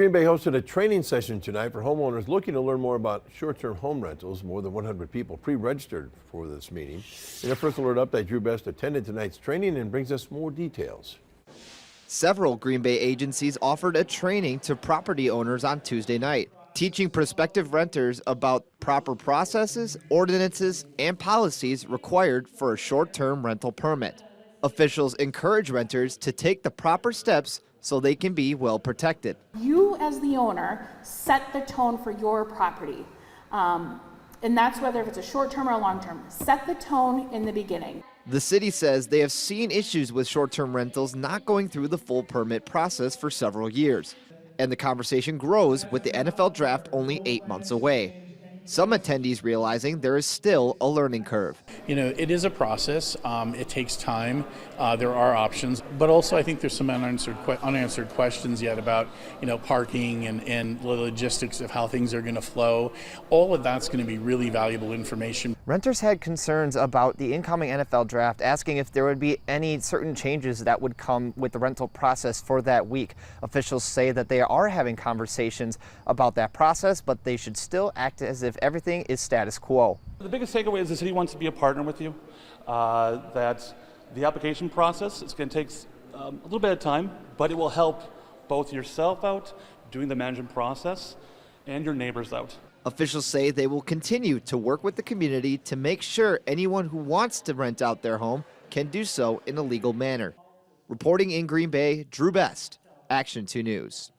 Green Bay hosted a training session tonight for homeowners looking to learn more about short-term home rentals. More than 100 people pre-registered for this meeting. In a First Alert update, Drew Best attended tonight's training and brings us more details. Several Green Bay agencies offered a training to property owners on Tuesday night, teaching prospective renters about proper processes, ordinances, and policies required for a short-term rental permit. Officials encourage renters to take the proper steps so they can be well protected. You as the owner set the tone for your property. And that's whether if it's a short-term or a long-term. Set the tone in the beginning. The city says they have seen issues with short-term rentals not going through the full permit process for several years. And the conversation grows with the NFL draft only 8 months away. Some attendees realizing there is still a learning curve. You know, it is a process. It takes time. There are options, but also I think there's some unanswered questions yet about, you know, parking and the logistics of how things are going to flow. All of that's going to be really valuable information. Renters had concerns about the incoming NFL draft, asking if there would be any certain changes that would come with the rental process for that week. Officials say that they are having conversations about that process, but they should still act as if everything is status quo. The biggest takeaway is the city wants to be a partner with you, that the application process is going to take a little bit of time, but it will help both yourself out doing the management process and your neighbors out. Officials say they will continue to work with the community to make sure anyone who wants to rent out their home can do so in a legal manner. Reporting in Green Bay, Drew Best, Action 2 News.